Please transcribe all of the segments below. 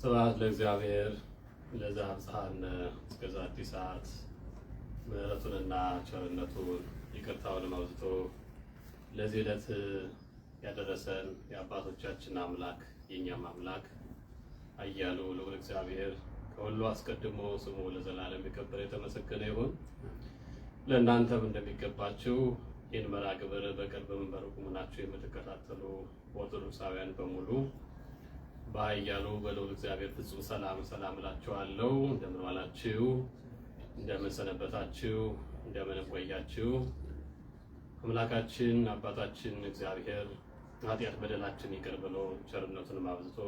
ስብሐት ለእግዚአብሔር ለዘአብጽሐነ እስከዛቲ ሰዓት ምሕረቱንና ቸርነቱን ይቅርታውን አብዝቶ ለዚህ ዕለት ያደረሰን የአባቶቻችን አምላክ የኛም አምላክ አያሉ ልዑል እግዚአብሔር ከሁሉ አስቀድሞ ስሙ ለዘላለም የከበረ የተመሰገነ ይሁን። ለእናንተም እንደሚገባችሁ ይህን መርሐ ግብር በቅርብም በሩቅም ሆናችሁ የምትከታተሉ ኦርቶዶክሳውያን በሙሉ በኃያሉ በልዑል እግዚአብሔር ፍጹም ሰላም እላችኋለሁ። እንደምን ዋላችሁ? እንደምን ሰነበታችሁ? እንደምን ቆያችሁ? አምላካችን አባታችን እግዚአብሔር ኃጢአት በደላችን ይቅር ብሎ ቸርነቱን አብዝቶ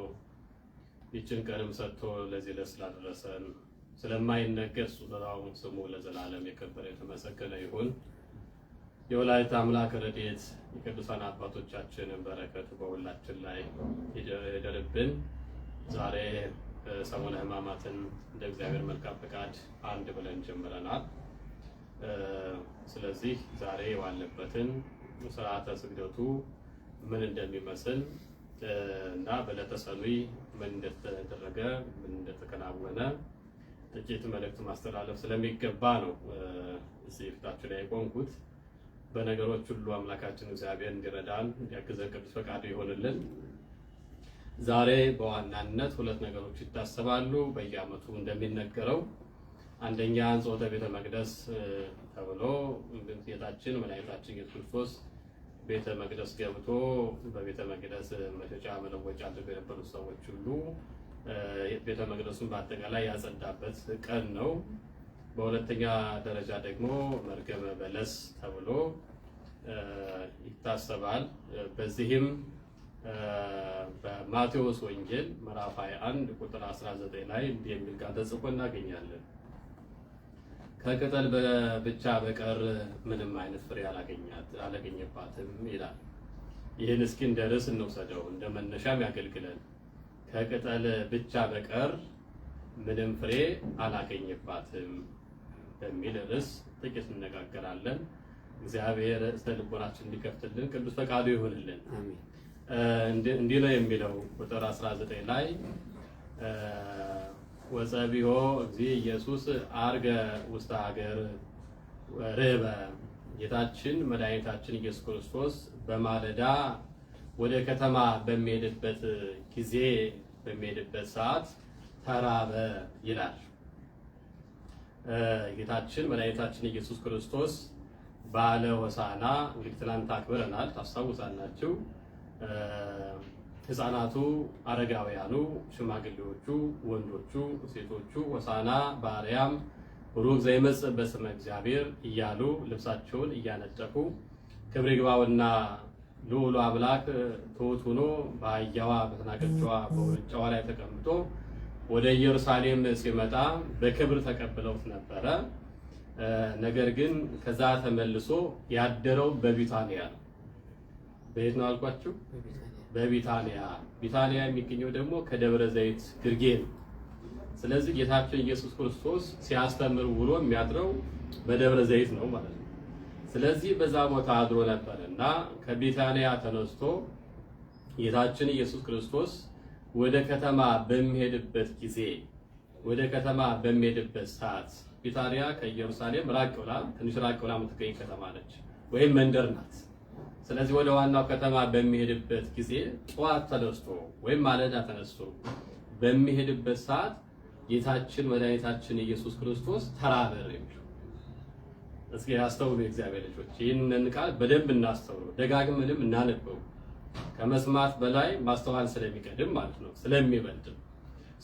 ይችን ቀንም ሰጥቶ ለዚህ ዕለት ስላደረሰን ስለማይነገር ስጦታው ስሙ ለዘላለም የከበረ የተመሰገነ ይሁን። የወላዲተ አምላክ ረድኤት የቅዱሳን አባቶቻችን በረከት በሁላችን ላይ ይደርብን። ዛሬ ሰሙነ ሕማማትን እንደ እግዚአብሔር መልካም ፈቃድ አንድ ብለን ጀምረናል። ስለዚህ ዛሬ የዋልንበትን ስርዓተ ስግደቱ ምን እንደሚመስል እና በዕለተ ሰኑይ ምን እንደተደረገ ምን እንደተከናወነ ጥቂት መልእክት ማስተላለፍ ስለሚገባ ነው እዚህ ፊታችሁ ላይ የቆምኩት። በነገሮች ሁሉ አምላካችን እግዚአብሔር እንዲረዳን እንዲያግዘን ቅዱስ ፈቃዱ ይሆንልን። ዛሬ በዋናነት ሁለት ነገሮች ይታሰባሉ። በየዓመቱ እንደሚነገረው አንደኛ ጾተ ቤተ መቅደስ ተብሎ ጌታችን መድኃኒታችን ኢየሱስ ክርስቶስ ቤተ መቅደስ ገብቶ በቤተ መቅደስ መሸጫ መለወጫ አድርገው የነበሩት ሰዎች ሁሉ ቤተ መቅደሱን በአጠቃላይ ያጸዳበት ቀን ነው። በሁለተኛ ደረጃ ደግሞ መርገመ በለስ ተብሎ ይታሰባል። በዚህም በማቴዎስ ወንጌል ምዕራፍ 21 ቁጥር 19 ላይ እንዲህ የሚል ቃል ተጽፎ እናገኛለን። ከቅጠል ብቻ በቀር ምንም አይነት ፍሬ አላገኘባትም ይላል። ይህን እስኪ እንደ ርዕስ እንውሰደው፣ እንደ መነሻም ያገልግለን። ከቅጠል ብቻ በቀር ምንም ፍሬ አላገኘባትም በሚል ርዕስ ጥቂት እንነጋገራለን። እግዚአብሔር ልቦናችን እንዲከፍትልን ቅዱስ ፈቃዱ ይሁንልን። እንዲህ ነው የሚለው ቁጥር 19 ላይ ወጸቢሖ እግዚእ ኢየሱስ አርገ ውስተ ሀገር ርህበ፣ ጌታችን መድኃኒታችን ኢየሱስ ክርስቶስ በማለዳ ወደ ከተማ በሚሄድበት ጊዜ በሚሄድበት ሰዓት ተራበ ይላል። ጌታችን መድኃኒታችን ኢየሱስ ክርስቶስ በዓለ ሆሳዕና እንግዲህ ትናንት አክብረናል፣ ታስታውሳላችሁ። ሕፃናቱ፣ አረጋውያኑ፣ ሽማግሌዎቹ፣ ወንዶቹ፣ ሴቶቹ ሆሳዕና በአርያም ቡሩክ ዘይመጽእ በስመ እግዚአብሔር እያሉ ልብሳቸውን እያነጠፉ ክብር ይግባውና ልዑሉ አምላክ ትሑት ሆኖ በአህያዋ በተናቀችዋ በውርንጫዋ ላይ ተቀምጦ ወደ ኢየሩሳሌም ሲመጣ በክብር ተቀብለውት ነበረ። ነገር ግን ከዛ ተመልሶ ያደረው በቢታንያ ነው። በየት ነው አልኳችሁ? በቢታንያ። ቢታንያ የሚገኘው ደግሞ ከደብረ ዘይት ግርጌ ነው። ስለዚህ ጌታችን ኢየሱስ ክርስቶስ ሲያስተምር ውሎ የሚያድረው በደብረ ዘይት ነው ማለት ነው። ስለዚህ በዛ ቦታ አድሮ ነበር እና ከቢታንያ ተነስቶ ጌታችን ኢየሱስ ክርስቶስ ወደ ከተማ በሚሄድበት ጊዜ ወደ ከተማ በሚሄድበት ሰዓት ቢታንያ ከኢየሩሳሌም ትንሽ ራቅ ብላ የምትገኝ ከተማ ነች ወይም መንደር ናት። ስለዚህ ወደ ዋናው ከተማ በሚሄድበት ጊዜ ጠዋት ተነስቶ ወይም ማለዳ ተነስቶ በሚሄድበት ሰዓት ጌታችን መድኃኒታችን ኢየሱስ ክርስቶስ ተራበ የሚለው። እስኪ አስተውሉ የእግዚአብሔር ልጆች፣ ይህንን ቃል በደንብ እናስተውሉ፣ ደጋግመንም እናነበው። ከመስማት በላይ ማስተዋል ስለሚቀድም ማለት ነው፣ ስለሚበልጥ።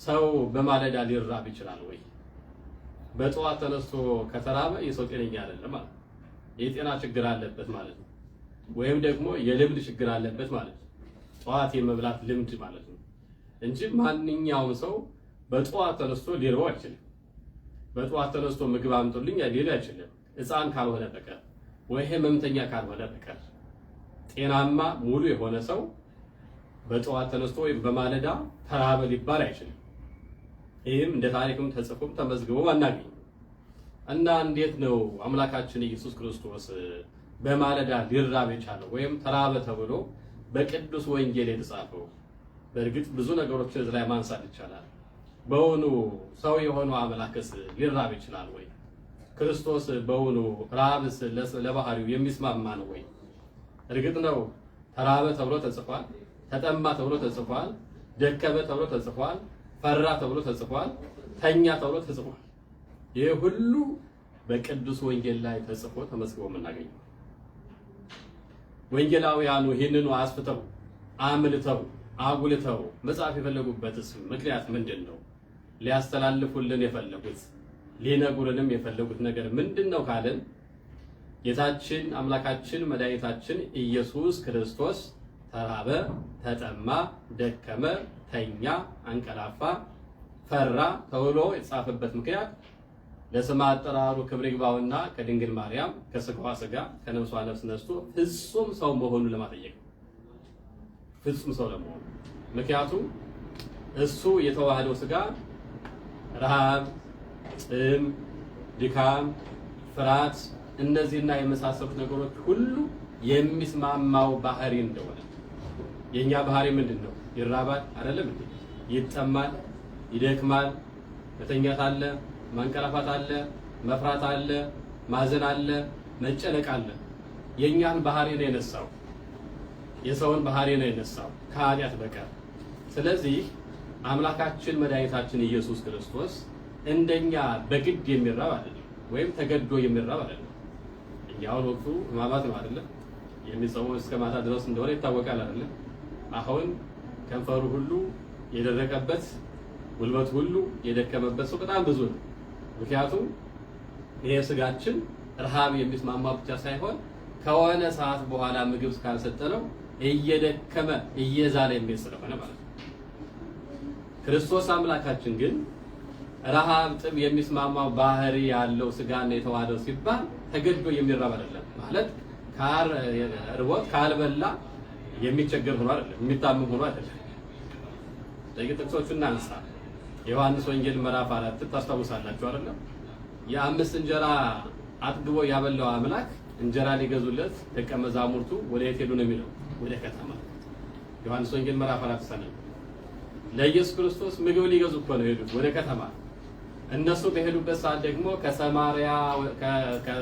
ሰው በማለዳ ሊራብ ይችላል ወይ? በጠዋት ተነስቶ ከተራበ የሰው ጤነኛ አይደለም ማለት ነው። የጤና ችግር አለበት ማለት ነው። ወይም ደግሞ የልምድ ችግር አለበት ማለት ነው። ጠዋት የመብላት ልምድ ማለት ነው እንጂ ማንኛውም ሰው በጠዋት ተነስቶ ሊርበው አይችልም። በጠዋት ተነስቶ ምግብ አምጡልኝ ሊል አይችልም፣ ሕፃን ካልሆነ በቀር ወይ ሕመምተኛ ካልሆነ በቀር። ጤናማ ሙሉ የሆነ ሰው በጠዋት ተነስቶ ወይም በማለዳ ተራበ ሊባል አይችልም። ይህም እንደ ታሪክም ተጽፎም ተመዝግቦ አናገኝም። እና እንዴት ነው አምላካችን ኢየሱስ ክርስቶስ በማለዳ ሊራብ የቻለው ወይም ተራበ ተብሎ በቅዱስ ወንጌል የተጻፈው? በእርግጥ ብዙ ነገሮችን እዚህ ላይ ማንሳት ይቻላል። በውኑ ሰው የሆነው አምላክስ ሊራብ ይችላል ወይ? ክርስቶስ በውኑ ራብስ ለባህሪው የሚስማማ ነው ወይ? እርግጥ ነው ተራበ ተብሎ ተጽፏል፣ ተጠማ ተብሎ ተጽፏል፣ ደከመ ተብሎ ተጽፏል፣ ፈራ ተብሎ ተጽፏል፣ ተኛ ተብሎ ተጽፏል። ይህ ሁሉ በቅዱስ ወንጌል ላይ ተጽፎ ተመስግቦ የምናገኘው። ወንጌላውያኑ ይህንኑ አስፍተው አምልተው አጉልተው መጽሐፍ የፈለጉበትስ ምክንያት ምንድን ነው? ሊያስተላልፉልን የፈለጉት ሊነግሩንም የፈለጉት ነገር ምንድን ነው ካልን ጌታችን አምላካችን መድኃኒታችን ኢየሱስ ክርስቶስ ተራበ፣ ተጠማ፣ ደከመ፣ ተኛ፣ አንቀላፋ፣ ፈራ ተብሎ የተጻፈበት ምክንያት ለስም አጠራሩ ክብር ይግባውና ከድንግል ማርያም ከስጋዋ ስጋ ከነፍሷ ነፍስ ነስቶ ፍጹም ሰው መሆኑን ለማጠየቅ ፍጹም ሰው ለመሆኑ። ምክንያቱም እሱ የተዋህደው ስጋ ረሃብ፣ ጥም፣ ድካም፣ ፍርሃት እነዚህና የመሳሰሉት ነገሮች ሁሉ የሚስማማው ባህሪ እንደሆነ የኛ ባህሪ ምንድነው? ይራባል አይደለም እንዴ? ይጠማል፣ ይደክማል፣ መተኛት አለ፣ ማንቀላፋት አለ፣ መፍራት አለ፣ ማዘን አለ፣ መጨነቅ አለ። የኛን ባህሪ ነው የነሳው፣ የሰውን ባህሪ ነው የነሳው ከኃጢአት በቀር። ስለዚህ አምላካችን መድኃኒታችን ኢየሱስ ክርስቶስ እንደኛ በግድ የሚራብ አይደለም፣ ወይም ተገዶ የሚራብ አይደለም። እኛውን ወቅቱ ሕማማት ነው አይደለም? የሚጾመው እስከ ማታ ድረስ እንደሆነ ይታወቃል አይደለም? አሁን ከንፈሩ ሁሉ የደረቀበት ጉልበቱ ሁሉ የደከመበት ሰው በጣም ብዙ ነው። ምክንያቱም ይሄ ስጋችን ረሃብ የሚስማማ ብቻ ሳይሆን ከሆነ ሰዓት በኋላ ምግብ ካልሰጠነው እየደከመ እየዛለ የሚል ስለሆነ ማለት ነው። ክርስቶስ አምላካችን ግን ረሃብ፣ ጥም የሚስማማው ባህሪ ያለው ስጋና የተዋህደው ሲባል ተገዶ የሚራብ አይደለም ማለት ርቦት ካልበላ የሚቸገር ሆኖ አይደለም፣ የሚታመም ሆኖ አይደለም። ጥቅሶቹን እናንሳ። የዮሐንስ ወንጌል ምዕራፍ 4 ታስታውሳላችሁ አይደለም? የ5 እንጀራ አጥግቦ ያበላው አምላክ እንጀራ ሊገዙለት ደቀ መዛሙርቱ ወደ የት ሄዱ ነው የሚለው? ወደ ከተማ። ዮሐንስ ወንጌል ምዕራፍ 4 ሰነ ለኢየሱስ ክርስቶስ ምግብ ሊገዙ እኮ ነው ሄዱት ወደ ከተማ። እነሱ በሄዱበት ሰዓት ደግሞ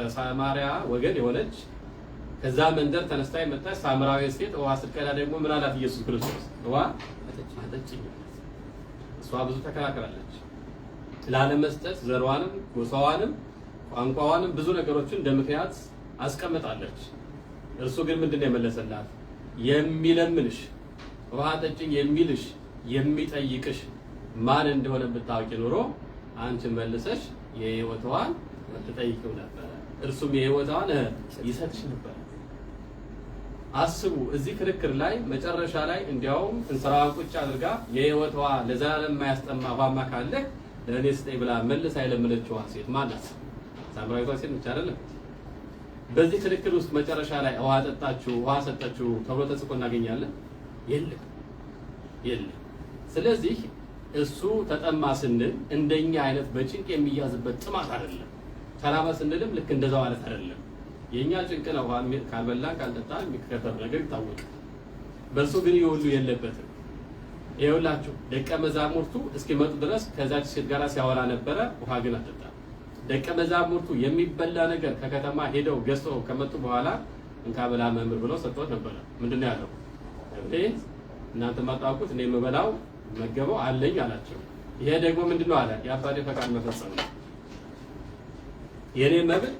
ከሰማርያ ወገን የሆነች ከዛ መንደር ተነስታ የመጣች ሳምራዊ ሴት ውሃ ስትቀዳ ደግሞ ምን አላት ኢየሱስ ክርስቶስ? ውሃ አጠጪኝ። እሷ ብዙ ተከራከራለች። ላለመስጠት ዘሯንም ጎሳዋንም ቋንቋዋንም ብዙ ነገሮችን እንደ ምክንያት አስቀምጣለች። እርሱ ግን ምንድነው የመለሰላት? የሚለምንሽ ውሃ አጠጪኝ የሚልሽ የሚጠይቅሽ ማን እንደሆነ ብታውቂ ኑሮ አንቺ መልሰሽ የሕይወት ውሃን ትጠይቂው ነበር፣ እርሱም የሕይወት ውሃን ይሰጥሽ ነበር። አስቡ። እዚህ ክርክር ላይ መጨረሻ ላይ እንዲያውም እንስራዋን ቁጭ አድርጋ የሕይወት ውሃ ለዘላለም የማያስጠማ ውሃማ ካለ ለእኔ ስጠኝ ብላ መልሳ የለመነችዋ ሴት ማናት? ሳምራዊቷ ሴት ብቻ አይደለም። በዚህ ክርክር ውስጥ መጨረሻ ላይ ውሃ ጠጣችሁ፣ ውሃ ሰጠችሁ ተብሎ ተጽፎ እናገኛለን? የለም። ስለዚህ እሱ ተጠማ ስንል እንደኛ አይነት በጭንቅ የሚያዝበት ጥማት አይደለም። ተራበ ስንልም ልክ እንደዛው ማለት አይደለም። የኛ ጭንቅ ነው። ካልበላን ካልጠጣን የሚከተል ነገር ይታወቃል። በእርሱ ግን ይሁሉ የለበትም። ይኸውላችሁ ደቀ መዛሙርቱ እስኪመጡ ድረስ ከዛች ሴት ጋር ሲያወራ ነበረ። ውሃ ግን አልጠጣም። ደቀ መዛሙርቱ የሚበላ ነገር ከከተማ ሄደው ገዝተው ከመጡ በኋላ እንካ በላ መምህር ብለው ሰጥቶት ነበረ። ምንድነው ያለው? እናንተ ማጣውቁት እኔ የምበላው መገበው አለኝ አላቸው። ይሄ ደግሞ ምንድነው አለ? የአባቴ ፈቃድ መፈጸም ነው፣ የኔ መብል።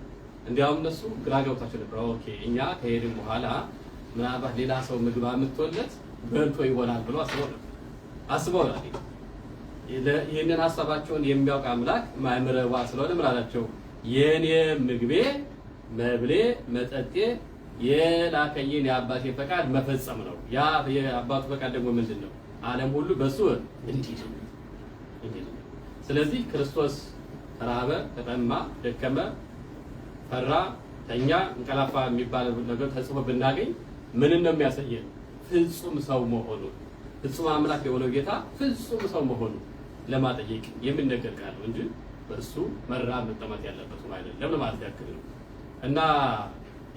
እንዲያውም እነሱ ግራ ገብቷቸው ነበር። ኦኬ እኛ ከሄድን በኋላ ምናልባት ሌላ ሰው ምግብ አምጥቶለት በልቶ ይሆናል ብሎ አስበው ነው። ይህንን ሀሳባቸውን የሚያውቅ አምላክ ማእምረዋ ስለሆነ ምን አላቸው? የኔ ምግቤ መብሌ መጠጤ የላከኝን የአባቴ ፈቃድ መፈጸም ነው። ያ የአባቱ ፈቃድ ደግሞ ምንድን ነው? ዓለም ሁሉ በሱ እንዲህ። ስለዚህ ክርስቶስ ተራበ፣ ተጠማ፣ ደከመ፣ ፈራ፣ ተኛ፣ እንቀላፋ የሚባል ነገር ተጽፎ ብናገኝ ምን ነው የሚያሳየን? ፍጹም ሰው መሆኑ፣ ፍጹም አምላክ የሆነው ጌታ ፍጹም ሰው መሆኑ ለማጠየቅ የሚነገር ቃል ነው እንጂ በእሱ መራብ መጠማት ያለበት ሆኖ አይደለም ለማለት ያክል ነው። እና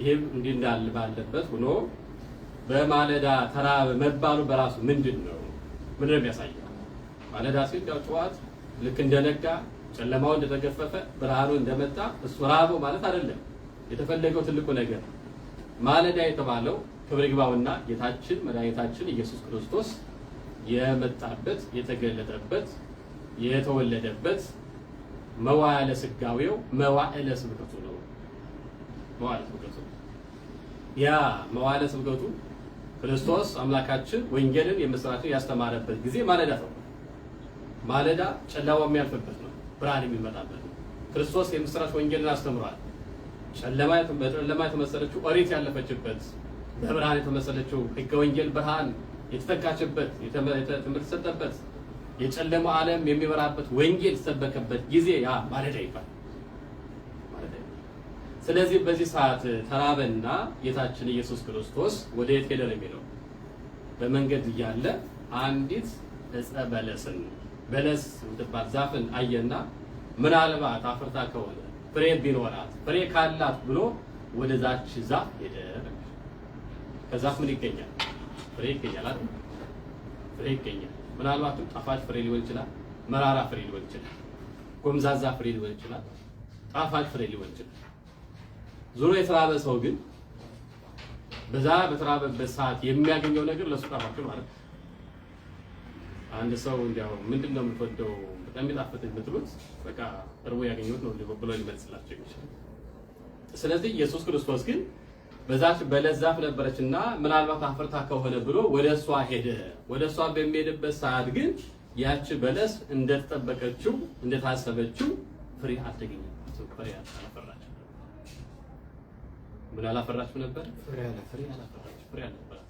ይሄም እንዲህ እንዳለ ባለበት ሆኖ በማለዳ ተራበ መባሉ በራሱ ምንድን ነው የሚያሳየው? ማለዳ ሲል ያው ጠዋት ልክ እንደነጋ ጨለማው እንደተገፈፈ ብርሃኑ እንደመጣ እሱ ራበው ማለት አይደለም። የተፈለገው ትልቁ ነገር ማለዳ የተባለው ክብር ይግባውና ጌታችን መድኃኒታችን ኢየሱስ ክርስቶስ የመጣበት የተገለጠበት የተወለደበት መዋዕለ ሥጋዌው መዋዕለ ስብከቱ ነው። መዋዕለ ስብከቱ ያ መዋዕለ ስብከቱ ክርስቶስ አምላካችን ወንጌልን የምስራችን ያስተማረበት ጊዜ ማለዳ ነው። ማለዳ ጨለማው የሚያልፍበት ነው፣ ብርሃን የሚመጣበት ነው። ክርስቶስ የምስራች ወንጌልን አስተምሯል። በጨለማ የተመሰለችው ኦሪት ያለፈችበት፣ በብርሃን የተመሰለችው ሕገ ወንጌል ብርሃን የተተካችበት፣ ትምህርት የተሰጠበት፣ የጨለማው ዓለም የሚበራበት ወንጌል የተሰበከበት ጊዜ ያ ማለዳ ይባላል። ስለዚህ በዚህ ሰዓት ተራበና ጌታችን ኢየሱስ ክርስቶስ ወደ የት ሄደ ነው የሚለው። በመንገድ እያለ አንዲት ዕፀ በለስን በለስ የምትባል ዛፍን አየና ምናልባት አፍርታ ከሆነ ፍሬ ቢኖራት ፍሬ ካላት ብሎ ወደዛች ዛፍ ሄደ። ከዛፍ ምን ይገኛል? ፍሬ ይገኛል አይደል? ፍሬ ይገኛል። ምናልባትም ጣፋጭ ፍሬ ሊሆን ይችላል፣ መራራ ፍሬ ሊሆን ይችላል፣ ጎምዛዛ ፍሬ ሊሆን ይችላል፣ ጣፋጭ ፍሬ ሊሆን ይችላል። ዙሮ የተራበ ሰው ግን በዛ በተራበበት ሰዓት የሚያገኘው ነገር ለሱ ጣፋጭ ማለት ነው። አንድ ሰው እንዲያው ምንድነው የምትወደው በጣም የሚጣፍጥ የምትሉት በቃ እርቦ ያገኘሁት ነው ብሎ ሊመልስላቸው ይችላል። ስለዚህ ኢየሱስ ክርስቶስ ግን በዛች በለስ ዛፍ ነበረችና ምናልባት አፍርታ ከሆነ ብሎ ወደ እሷ ሄደ። ወደ እሷ በሚሄድበት ሰዓት ግን ያቺ በለስ እንደተጠበቀችው እንደታሰበችው ፍሬ አልተገኘባትም። ፍሬ አላፈራችም። ምን አላፈራችም ነበር? ፍሬ አላፈራችም። ፍሬ አልነበራትም።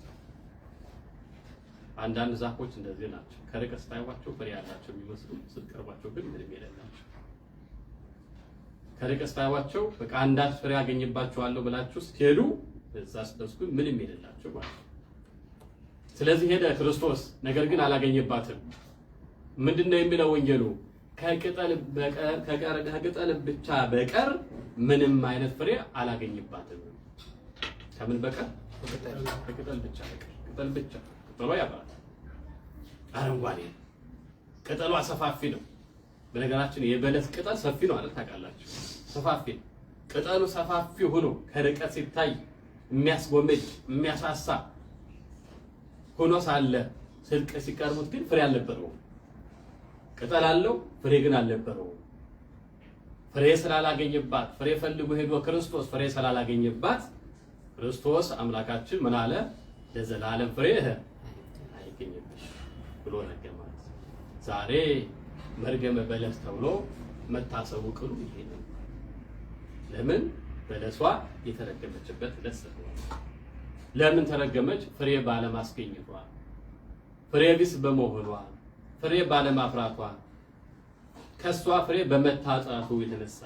አንዳንድ ዛፎች እንደዚህ ናቸው። ከርቀት ስታዩዋቸው ፍሬ ያላቸው የሚመስሉ ስትቀርቧቸው ግን ምንም የሌላቸው። ከርቀት ስታዩዋቸው በቃ አንዳች ፍሬ አገኝባቸዋለሁ ብላችሁ ስትሄዱ እዛ ስትደርሱ ግን ምንም የሌላቸው ማለት ነው። ስለዚህ ሄደ ክርስቶስ፣ ነገር ግን አላገኘባትም። ምንድነው የሚለው ወንጌሉ? ከቅጠል ብቻ በቀር ምንም አይነት ፍሬ አላገኘባትም። ከምን በቀር? ከቅጠል ብቻ በቀር። ቅጠል ብቻ ቅጠሏ ያበራል፣ አረንጓዴ ነው፣ ቅጠሏ ሰፋፊ ነው። በነገራችን የበለስ ቅጠል ሰፊ ነው አይደል? ታውቃላችሁ? ሰፋፊ ነው ቅጠሉ። ሰፋፊ ሆኖ ከርቀት ሲታይ የሚያስጎመጅ የሚያሳሳ ሆኖ ሳለ ስልቅ ሲቀርቡት ግን ፍሬ አልነበረውም። ቅጠል አለው፣ ፍሬ ግን አልነበረውም። ፍሬ ስላላገኘባት ፍሬ ፈልጎ ሄዶ ክርስቶስ ፍሬ ስላላገኘባት ክርስቶስ አምላካችን ምን አለ? ለዘላለም ፍሬ አይገኝብሽ ብሎ ነገራት። ዛሬ መርገመ በለስ ተብሎ መታሰቡ ቅሉ ይሄ ነው። ለምን? በለሷ የተረገመችበት ዕለት ስለሆነ። ለምን ተረገመች? ፍሬ ባለማስገኘቷ፣ ፍሬ ቢስ በመሆኗ፣ ፍሬ ባለማፍራቷ፣ ከሷ ፍሬ በመታጣቱ የተነሳ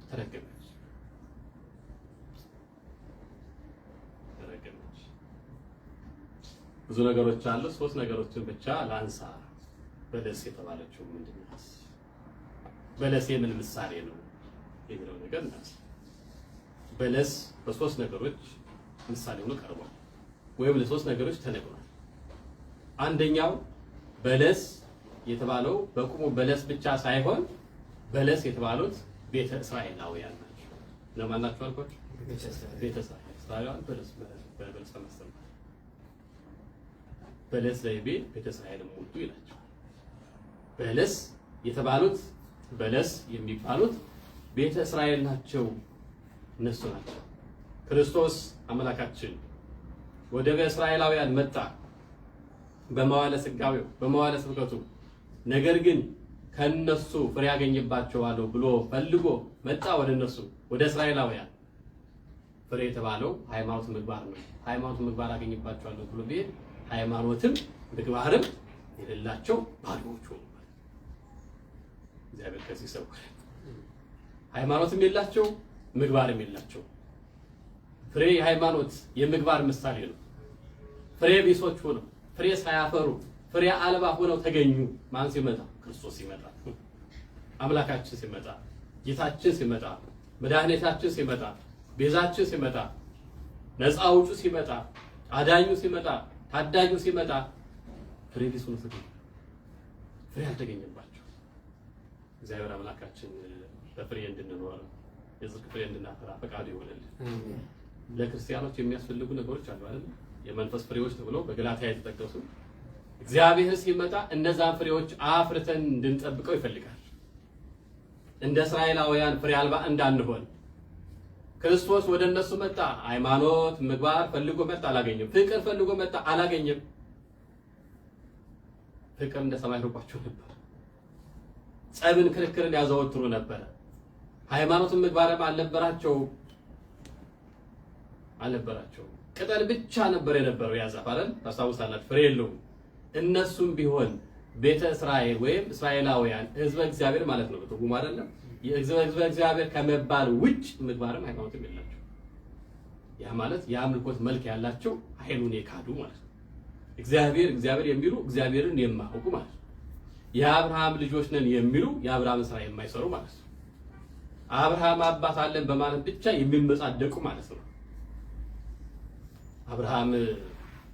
ተረገመች። ብዙ ነገሮች አሉ። ሶስት ነገሮችን ብቻ ላንሳ። በለስ የተባለችው ምንድነው? በለስ የምን ምሳሌ ነው የሚለው ነገር እናንሳ። በለስ በሶስት ነገሮች ምሳሌ ሆኖ ቀርቧል፣ ወይም ለሶስት ነገሮች ተነግሯል። አንደኛው በለስ የተባለው በቁሙ በለስ ብቻ ሳይሆን በለስ የተባሉት ቤተ እስራኤላውያን ናቸው። ለማን ናቸው አልኳቸው? ቤተ እስራኤላውያን በለስ ተመሰሉ። በለስ ዘይቤ ቤተ እስራኤል ሞልቱ ይላቸዋል። በለስ የተባሉት በለስ የሚባሉት ቤተ እስራኤል ናቸው። እነሱ ናቸው። ክርስቶስ አምላካችን ወደ እስራኤላውያን መጣ በመዋዕለ ሥጋዌው በመዋዕለ ስብከቱ። ነገር ግን ከነሱ ፍሬ ያገኝባቸዋለሁ ብሎ ፈልጎ መጣ ወደ እነሱ ወደ እስራኤላውያን። ፍሬ የተባለው ሃይማኖት ምግባር ነው። ሃይማኖት ምግባር አገኝባቸዋለሁ ብሎ ቢሄድ ሃይማኖትም ምግባርም የሌላቸው ባዶች ሆኑ። እግዚአብሔር ከዚህ ሰው ሃይማኖትም የላቸው ምግባርም የላቸው። ፍሬ የሃይማኖት የምግባር ምሳሌ ነው። ፍሬ ቢሶች ሆነው ፍሬ ሳያፈሩ ፍሬ አልባ ሆነው ተገኙ። ማን ሲመጣ? ክርስቶስ ሲመጣ፣ አምላካችን ሲመጣ፣ ጌታችን ሲመጣ፣ መድኃኒታችን ሲመጣ፣ ቤዛችን ሲመጣ፣ ነፃ አውጪው ሲመጣ፣ አዳኙ ሲመጣ፣ ታዳኙ ሲመጣ ፍሬ ቢስ ሆነው ተገኙ። ፍሬ አልተገኘባቸው። እግዚአብሔር አምላካችን በፍሬ እንድንኖር የጽድቅ ፍሬ እንድናፈራ ፈቃዱ ይሆንልን። ለክርስቲያኖች የሚያስፈልጉ ነገሮች አሉ አይደል? የመንፈስ ፍሬዎች ተብለው በገላትያ የተጠቀሱ እግዚአብሔር ሲመጣ እነዛን ፍሬዎች አፍርተን እንድንጠብቀው ይፈልጋል። እንደ እስራኤላውያን ፍሬ አልባ እንዳንሆን ክርስቶስ ወደ እነሱ መጣ። ሃይማኖት ምግባር ፈልጎ መጣ፣ አላገኘም። ፍቅር ፈልጎ መጣ፣ አላገኘም። ፍቅር እንደ ሰማይ ርቋቸው ነበር። ጸብን፣ ክርክርን ያዘወትሩ ነበር። ሃይማኖትን ምግባርም አልነበራቸው። ቅጠል ብቻ ነበር የነበረው ያ ዛፍ አይደል? ታስታውሳላችሁ? ፍሬ የለውም። እነሱም ቢሆን ቤተ እስራኤል ወይም እስራኤላውያን ሕዝበ እግዚአብሔር ማለት ነው በትርጉሙ አይደለም። የሕዝበ እግዚአብሔር ከመባል ውጭ ምግባርም ሃይማኖትም የላቸው። ያ ማለት የአምልኮት መልክ ያላቸው ኃይሉን የካዱ ማለት ነው። እግዚአብሔር የሚሉ እግዚአብሔርን የማያውቁ ማለት ነው። የአብርሃም ልጆች ነን የሚሉ የአብርሃም ስራ የማይሰሩ ማለት ነው። አብርሃም አባት አለን በማለት ብቻ የሚመጻደቁ ማለት ነው። አብርሃም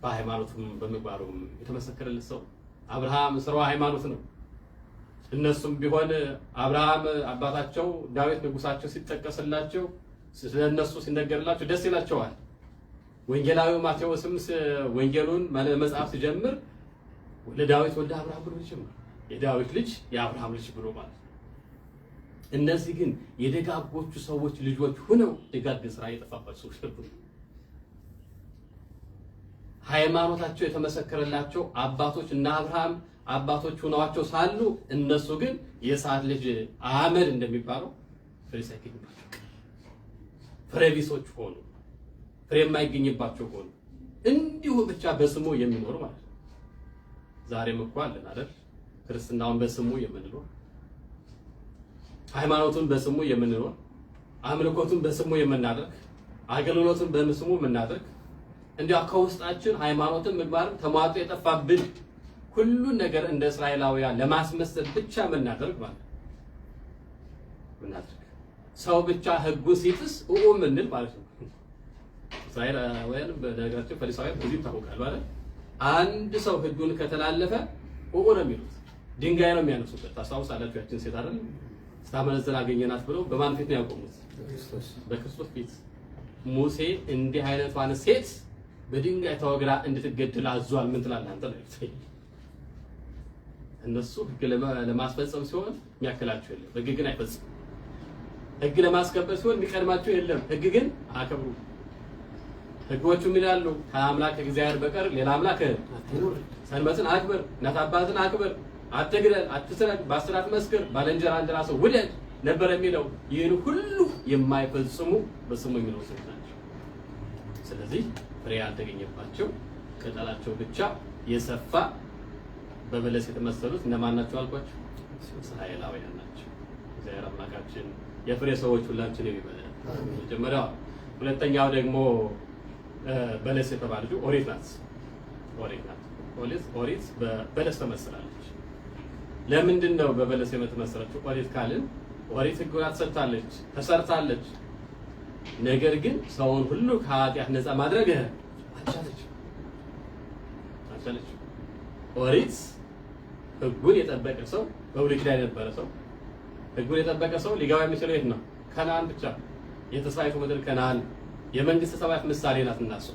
በሃይማኖቱም በምግባሩም የተመሰከረለት ሰው አብርሃም ስራው ሃይማኖት ነው። እነሱም ቢሆን አብርሃም አባታቸው ዳዊት ንጉሳቸው ሲጠቀስላቸው ስለነሱ ሲነገርላቸው ደስ ይላቸዋል። ወንጌላዊው ማቴዎስም ወንጌሉን መጽሐፍ ሲጀምር ለዳዊት ወልደ አብርሃም ብሎ ይጀምራል። የዳዊት ልጅ የአብርሃም ልጅ ብሎ ማለት ነው። እነዚህ ግን የደጋጎቹ ሰዎች ልጆች ሆነው ደጋግ ስራ የጠፋባቸው ሰዎች ነበሩ። ሃይማኖታቸው የተመሰከረላቸው አባቶች እና አብርሃም አባቶች ሆነዋቸው ሳሉ እነሱ ግን የሰዓት ልጅ አመድ እንደሚባለው ፍሬ ሳይገኝባቸው ፍሬ ቢሶች ሆኑ። ፍሬ የማይገኝባቸው ሆኑ። እንዲሁ ብቻ በስሙ የሚኖር ማለት ነው። ዛሬም እኮ አለን አይደል? ክርስትናውን በስሙ የምንኖር፣ ሃይማኖቱን በስሙ የምንኖር፣ አምልኮቱን በስሙ የምናደርግ፣ አገልግሎቱን በስሙ የምናደርግ እንዲያ ከውስጣችን ሃይማኖትን ምግባርን ተሟጦ የጠፋብን ሁሉን ነገር እንደ እስራኤላውያን ለማስመሰል ብቻ የምናደርግ ማለት ነው። ሰው ብቻ ሕጉን ሲጥስ ምንል ማለት ነው። እስራኤላውያን በነገራችን ፈሪሳውያን ብዙ ይታወቃል ማለት አንድ ሰው ሕጉን ከተላለፈ ነው የሚሉት፣ ድንጋይ ነው የሚያነሱበት። ታስታውሳላችሁ? ያችን ሴት አይደል ስታመነዝር አገኘናት ብለው በማን ፊት ነው ያቆሙት? በክርስቶስ ፊት። ሙሴ እንዲህ አይነቷን ሴት በድንጋይ ተወግራ እንድትገደል አዟል። ምን ትላለህ አንተ? እነሱ ሕግ ለማስፈጸም ሲሆን የሚያክላቸው የለም። ሕግ ግን አይፈጽም። ሕግ ለማስከበር ሲሆን የሚቀድማቸው የለም። ሕግ ግን አከብሩ። ሕጎቹ ምን ይላሉ? ከአምላክ እግዚአብሔር በቀር ሌላ አምላክ አትኑር፣ ሰንበትን አክብር፣ እናት አባትን አክብር፣ አትግደል፣ አትስረቅ፣ በአስራት መስክር፣ ባልንጀራ እንደ ራስህ ውደድ ነበር የሚለው። ይህን ሁሉ የማይፈጽሙ በስሙ የሚኖሩ ሰዎች ናቸው። ስለዚህ ፍሬ ያልተገኘባቸው ቅጠላቸው ብቻ የሰፋ በበለስ የተመሰሉት እነማን ናቸው አልኳቸው? እስራኤላውያን ናቸው። እግዚአብሔር አምላካችን የፍሬ ሰዎች ሁላችን ይበለን። መጀመሪያው። ሁለተኛው ደግሞ በለስ የተባለችው ኦሪት ናት። ኦሪት በበለስ ተመስላለች። ለምንድን ነው በበለስ የተመሰለችው? ኦሪት ካልን ኦሪት ሕግን ሰጥታለች፣ ተሰርታለች። ነገር ግን ሰውን ሁሉ ከኃጢአት ነፃ ማድረግ አልቻለችም። ኦሪት ሕጉን የጠበቀ ሰው በብሉይ ኪዳን የነበረ ሰው ሕጉን የጠበቀ ሰው ሊገባ የሚችለው የት ነው? ከነዓን ብቻ። የተስፋይቱ ምድር ከነዓን የመንግስተ ሰማያት ምሳሌ ናት። እናሱ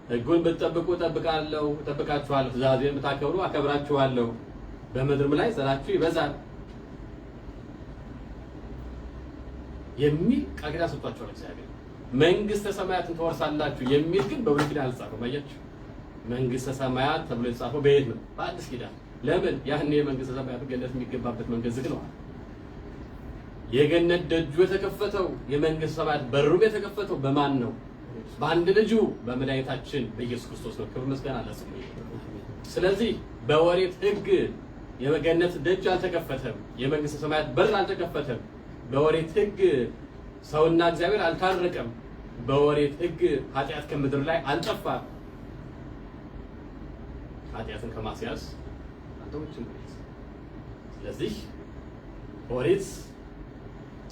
ሕጉን ብትጠብቁ እጠብቃችኋለሁ፣ ትእዛዜን ብታከብሩ አከብራችኋለሁ፣ በምድርም ላይ ዘራችሁ ይበዛል የሚል ቃል ኪዳን ሰጥቷቸዋል እግዚአብሔር። መንግስተ ሰማያትን ትወርሳላችሁ የሚል ግን በብሉይ ኪዳን አልተጻፈም። አያችሁ? መንግስተ ሰማያት ተብሎ የተጻፈው በየት ነው? በአዲስ ኪዳን። ለምን? ያኔ የመንግስተ ሰማያት ገነት የሚገባበት መንገድ ዝግ ነው። የገነት ደጁ የተከፈተው የመንግስተ ሰማያት በሩም የተከፈተው በማን ነው? በአንድ ልጁ በመድኃኒታችን በኢየሱስ ክርስቶስ ነው። ክብር ምስጋና ለስሙ። ስለዚህ በኦሪት ሕግ የገነት ደጅ አልተከፈተም፣ የመንግስተ ሰማያት በር አልተከፈተም። በኦሪት ሕግ ሰውና እግዚአብሔር አልታረቀም። በኦሪት ሕግ ኃጢአት ከምድር ላይ አልጠፋም። ኃጢአትን ከማስያዝ አንተውችን። ስለዚህ ኦሪት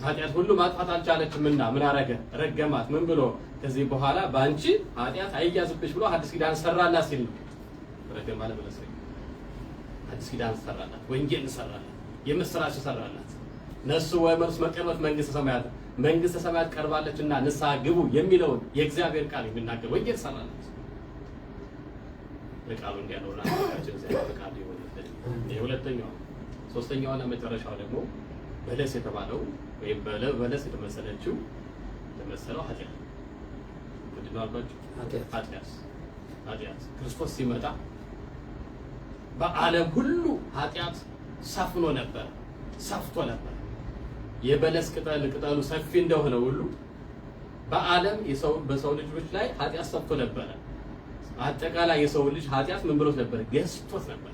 ኃጢአት ሁሉ ማጥፋት አልቻለችምና ምን አረገ? ረገማት። ምን ብሎ? ከዚህ በኋላ በአንቺ ኃጢአት አይያዝብሽ ብሎ አዲስ ኪዳን ሰራላት ሲል ነው። ረገማ ለመለሰ አዲስ ኪዳን ሰራላት፣ ወንጌል ሰራላት። የምስራች ሰራላት። ነሱ ወመርስ መቀርበት መንግስተ ሰማያት ቀርባለችና ንስሐ ግቡ የሚለውን የእግዚአብሔር ቃል የሚናገር ወንጌል ሰራላት። ለቃሉ እንዲያለውና እግዚአብሔር ቃል ይሆንልን። የሁለተኛው ሶስተኛውና መጨረሻው ደግሞ በለስ የተባለው ወይም በለስ የተመሰለችው ለመሰለው ኃጢአት ምንድነው አልኳችሁ? ኃጢአት ክርስቶስ ሲመጣ በዓለም ሁሉ ኃጢአት ሰፍኖ ነበር፣ ሰፍቶ ነበር። የበለስ ቅጠሉ ሰፊ እንደሆነ ሁሉ በዓለም በሰው ልጆች ላይ ኃጢአት ሰፍቶ ነበር። አጠቃላይ የሰው ልጅ ኃጢአት ምን ብሎት ነበር? ገዝቶት ነበር።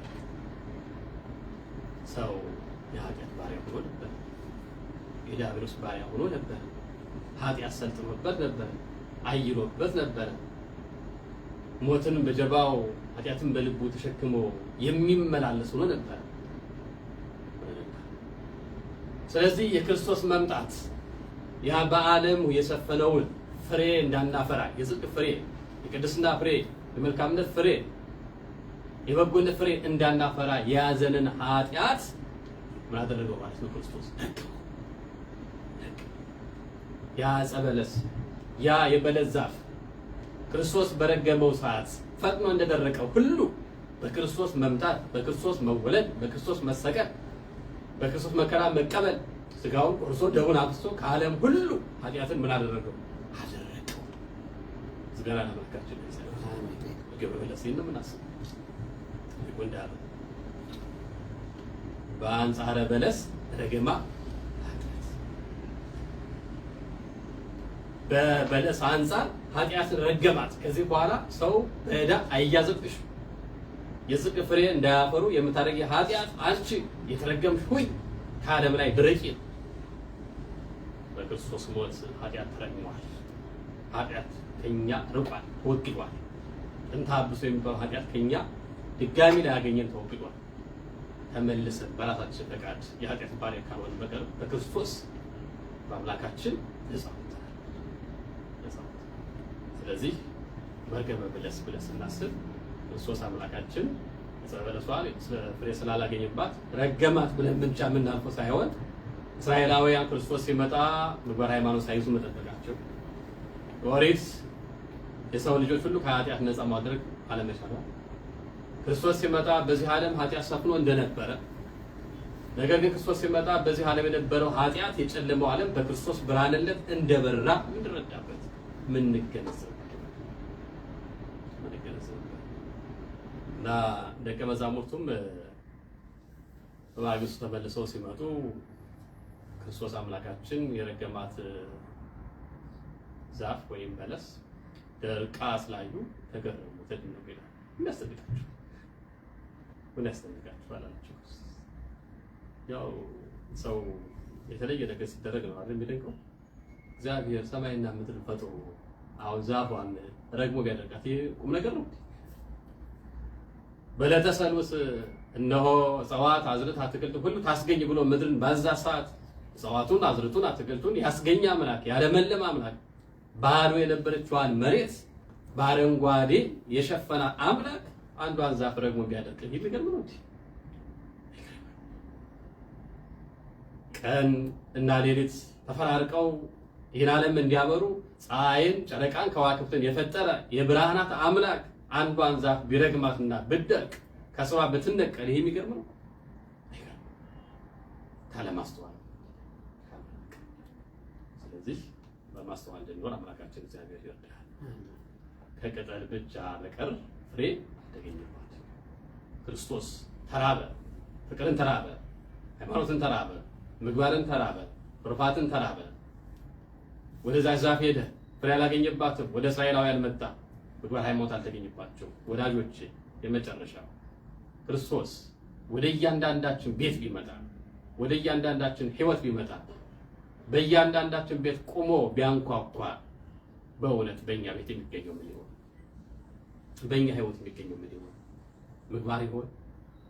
ሰው የኃጢአት ባሪያ ሆኖ ነበር። የዲያብሎስ ባሪያ ሆኖ ነበር። ኃጢአት ሰልጥኖበት ነበር፣ አይሎበት ነበር። ሞትን በጀርባው ኃጢአትን በልቡ ተሸክሞ የሚመላለስ ሆኖ ነበር። ስለዚህ የክርስቶስ መምጣት ያ በዓለም የሰፈነውን ፍሬ እንዳናፈራ፣ የጽድቅ ፍሬ፣ የቅድስና ፍሬ፣ የመልካምነት ፍሬ፣ የበጎነት ፍሬ እንዳናፈራ የያዘንን ኃጢአት ምን አደረገው ማለት ነው? ክርስቶስ ያ ዕፀ በለስ፣ ያ የበለስ ዛፍ ክርስቶስ በረገመው ሰዓት ፈጥኖ እንደደረቀው ሁሉ በክርስቶስ መምጣት፣ በክርስቶስ መወለድ፣ በክርስቶስ መሰቀል፣ በክርስቶስ መከራ መቀበል ስጋውን ቆርሶ ደሙን አፍስሶ ከዓለም ሁሉ ኃጢአትን ምን አደረገው? አደረቀው። ዝገና ለማካችን ገብረ በለስን ነው ምናስብ ይቆንዳል። በአንጻረ በለስ ረገማ በበለስ አንጻር ኃጢአትን ረገማት። ከዚህ በኋላ ሰው በዕዳ አይያዝብሽ፣ የጽድቅ ፍሬ እንዳያፈሩ የምታደርጊ ኃጢአት አንቺ የተረገምሽ ሁይ ከዓለም ላይ ድረቂ። በክርስቶስ ሞት ኃጢአት ተረግሟል። ኃጢአት ከኛ ርቋል፣ ተወግዷል። ጥንተ አብሶ የሚባለው ኃጢአት ከኛ ድጋሚ ላይ ያገኘን ተወግዷል። ተመልሰን በራሳችን ፈቃድ የኃጢአት ባሪያ ካልሆነ በቀር በክርስቶስ በአምላካችን ነፃ ወጥተናል። ስለዚህ መርገመ በለስ ብለን ስናስብ ክርስቶስ አምላካችን ዕፀ በለሷን ፍሬ ስላላገኘባት ረገማት ብለን ብቻ የምናልፈው ሳይሆን እስራኤላውያን ክርስቶስ ሲመጣ ምግባረ ሃይማኖት ሳይዙ መጠበቃቸው፣ ኦሪት የሰው ልጆች ሁሉ ከኃጢአት ነፃ ማድረግ አለመቻሏ፣ ክርስቶስ ሲመጣ በዚህ ዓለም ኃጢአት ሰፍኖ እንደነበረ፣ ነገር ግን ክርስቶስ ሲመጣ በዚህ ዓለም የነበረው ኃጢአት የጨለመው ዓለም በክርስቶስ ብርሃንነት እንደበራ ምንረዳበት ምንገነዘብ እና ደቀ መዛሙርቱም በማግስቱ ተመልሰው ሲመጡ ክርስቶስ አምላካችን የረገማት ዛፍ ወይም በለስ ደርቃ ስላዩ ተገረሙ፣ ተደነቁ ይላል። ምን ያስደንቃችሁ አላቸው። ያው ሰው የተለየ ነገር ሲደረግ ነው አይደል የሚደንቀው። እግዚአብሔር ሰማይና ምድር ፈጥሮ አሁን ዛፏን ረግሞ ቢያደርጋት ይሄ ቁም ነገር ነው። በዕለተ ሰሉስ እነሆ እጽዋት፣ አዝርዕት፣ አትክልት ሁሉ ታስገኝ ብሎ ምድርን ባዛ ሰዓት እጽዋቱን፣ አዝርዕቱን፣ አትክልቱን ያስገኝ አምላክ፣ ያለመለመ አምላክ፣ ባዶ የነበረችዋን መሬት በአረንጓዴ የሸፈነ አምላክ አንዷን ዛፍ ረግሞ ቢያደርግ ይሄ ነገር ነው። ቀን እና ሌሊት ተፈራርቀው ይህን ዓለም እንዲያበሩ ፀሐይን፣ ጨረቃን፣ ከዋክብትን የፈጠረ የብርሃናት አምላክ አንዷን ዛፍ ቢረግማትና ብትደርቅ ከስሯ ብትነቀል ይሄ የሚገርም ነው። ካለማስተዋል። ስለዚህ በማስተዋል እንድንኖር አምላካችን እግዚአብሔር ይርዳል። ከቅጠል ብቻ በቀር ፍሬ ተገኘባት። ክርስቶስ ተራበ፣ ፍቅርን ተራበ፣ ሃይማኖትን ተራበ፣ ምግባርን ተራበ፣ ትሩፋትን ተራበ። ወደዛ ዛፍ ሄደ፣ ፍሬ አላገኘባትም። ወደ እስራኤላውያን መጣ፣ ምግባር ሃይማኖት አልተገኘባቸው። ወዳጆቼ የመጨረሻው ክርስቶስ ወደ እያንዳንዳችን ቤት ቢመጣ፣ ወደ እያንዳንዳችን ህይወት ቢመጣ፣ በእያንዳንዳችን ቤት ቆሞ ቢያንኳኳ በእውነት በእኛ ቤት የሚገኘው ምን ይሆን? በእኛ ህይወት የሚገኘው ምን ይሆን? ምግባር ይሆን?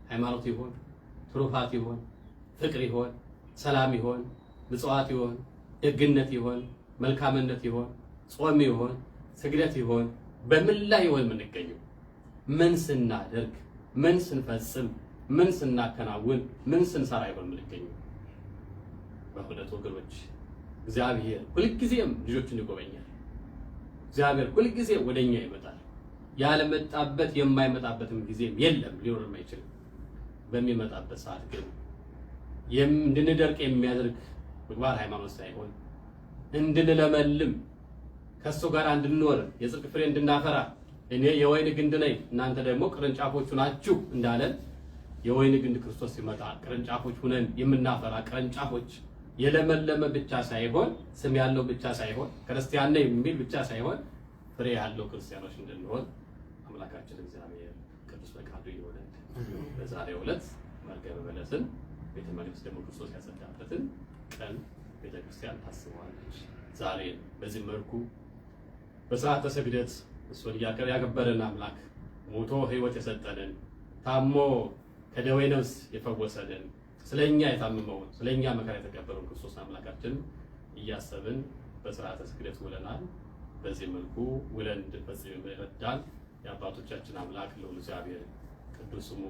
ሃይማኖት ይሆን? ትሩፋት ይሆን? ፍቅር ይሆን? ሰላም ይሆን? ምጽዋት ይሆን? ደግነት ይሆን? መልካምነት ይሆን? ጾም ይሆን? ስግደት ይሆን? በምን ላይ ይሆን የምንገኘው? ምን ስናደርግ፣ ምን ስንፈጽም፣ ምን ስናከናውን ምን ስንሰራ ይሆን የምንገኘው? በእውነት ወገኖች እግዚአብሔር ሁልጊዜም ልጆችን ይጎበኛል። እግዚአብሔር ሁልጊዜ ወደኛ ይመጣል። ያለመጣበት የማይመጣበትም ጊዜም የለም፣ ሊኖርም አይችልም። በሚመጣበት ሰዓት ግን እንድንደርቅ የሚያደርግ ምግባር ሃይማኖት ሳይሆን እንድንለመልም ከሱ ጋር እንድንኖር የጽድቅ ፍሬ እንድናፈራ እኔ የወይን ግንድ ነኝ እናንተ ደግሞ ቅርንጫፎቹ ናችሁ እንዳለን የወይን ግንድ ክርስቶስ ሲመጣ ቅርንጫፎች ሁነን የምናፈራ ቅርንጫፎች የለመለመ ብቻ ሳይሆን ስም ያለው ብቻ ሳይሆን ክርስቲያን ነኝ የሚል ብቻ ሳይሆን ፍሬ ያለው ክርስቲያኖች እንድንሆን አምላካችን እግዚአብሔር ቅዱስ ፈቃዱ ይሆነን። በዛሬው ዕለት መርገመ በለስን ቤተ መቅደስ ደግሞ ክርስቶስ ያጸዳበትን ቀን ቤተክርስቲያን ታስበዋለች። ዛሬ በዚህ መልኩ በሥርዓተ ስግደት እሱን ያከበረን አምላክ ሞቶ ሕይወት የሰጠንን ታሞ ከደዌ ነፍስ የፈወሰንን ስለኛ የታመመውን ስለኛ መከራ የተቀበለውን ክርስቶስ አምላካችን እያሰብን በሥርዓተ ስግደት ውለናል። በዚህ መልኩ ውለን እንድንፈጽም ይረዳን የአባቶቻችን አምላክ ልዑል እግዚአብሔር ቅዱስ ስሙ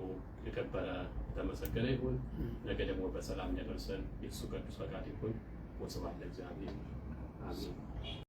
የከበረ የተመሰገነ ይሁን። ነገ ደግሞ በሰላም ያደርሰን የእሱ ቅዱስ ፈቃድ ይሁን። ወስብሐት ለእግዚአብሔር። አሜን።